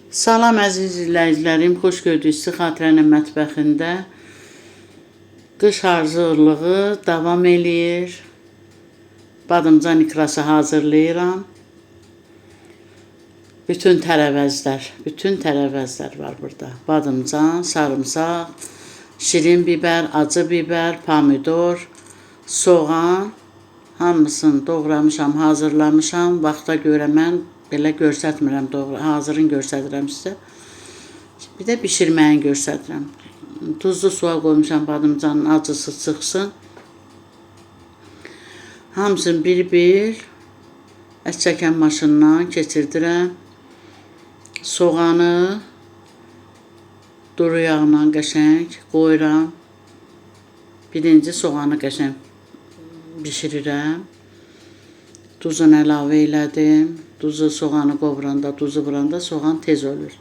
Salam əziz izləyicilərim, xoş gördük sizi Xatirənin mətbəxində. Qış hazırlığı davam eləyir. Badımcan ikrası hazırlayıram. Bütün tərəvəzlər var burada. Badımcan, sarımsaq, şirin bibər, acı bibər, pomidor, soğan, hamısını doğramışam, hazırlamışam. Vaxta görə mən belə göstərmirəm, hazırını göstərirəm sizə. Bir də bişirməyini göstərirəm. Tuzlu suya qoymuşam, badımcanın acısı çıxsın. Hamısını bir-bir ət çəkən maşından keçirdirəm. Soğanı duru yağla qəşəng qoyuram. Birinci soğanı qəşəng bişirirəm. Duzunu əlavə elədim. Duzu, soğanı qovuranda, duzu vuranda soğan tez olur.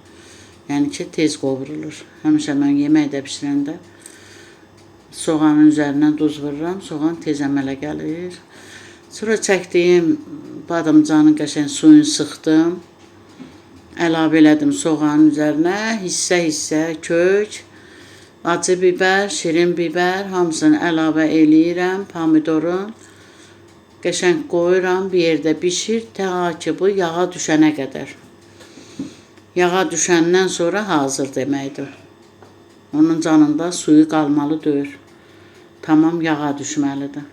Yəni ki, tez qovurulur. Həmişə mən yeməkdə bişirəndə soğanın üzərindən duz vururam, soğan tez əmələ gəlir. Sonra çəkdiyim badımcanın qəşəng suyunu sıxdım. Əlavə elədim soğanın üzərinə, hissə-hissə kök, acı bibər, şirin bibər, hamısını əlavə eləyirəm, pomidorun. Qəşəng qoyuram, bir yerdə bişir, ta ki bu yağa düşənə qədər. Yağa düşəndən sonra hazır deməkdir. Onun canında suyu qalmalı deyil. Tamam yağa düşməlidir.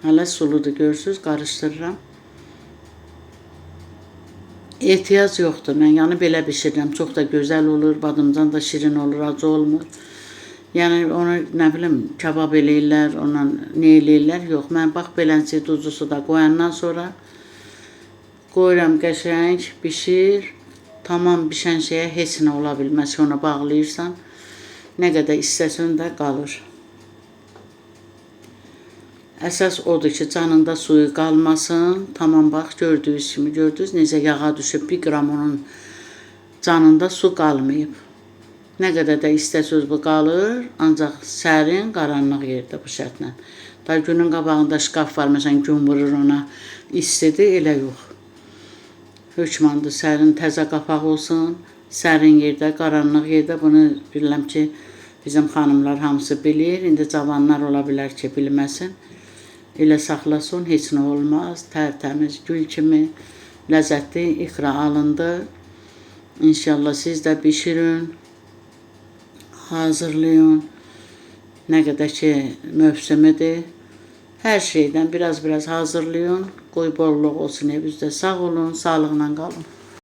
Hələ suludur, görürsünüz, qarışdırıram. Ehtiyac yoxdur, mən yəni belə bişirirəm. Çox da gözəl olur, badımcan da şirin olur, acı olmur. Yəni onu nə bilim kabab eləyirlər, ona nə eləyirlər? Yox, mən bax belənçə duzlu suda qoyandan sonra qoyuram qəşəng, bişir. Tamam bişən şeyə heç nə ola bilməz ki, ona bağlayırsan. Nə qədər istəsən də qalır. Əsas odur ki, canında suyu qalmasın. Tamam bax, gördüyünüz kimi, gördünüz necə yağa düşüb, 1 qram onun canında su qalmayıb. Nə qədər də istəsəz bu qalır, ancaq sərin, qaranlıq yerdə bu şərtlə. Da günün qabağında şkaf var, məsələn, gün vurur ona, istidir, elə yox. Hökmandır, sərin, təzə qapaq olsun, sərin yerdə, qaranlıq yerdə. Bunu bilirəm ki, bizim xanımlar hamısı bilir, indi cavanlar ola bilər ki, bilməsin. Elə saxlasın, heç nə olmaz, tərtəmiz, gül kimi, ləzzətli ikra alındı. İnşallah siz də bişirin. Hazırlayın. Nə qədər ki mövsümüdür. Hər şeydən biraz hazırlayın. Qoy bolluq olsun evinizdə. Sağ olun, sağlıqla qalın.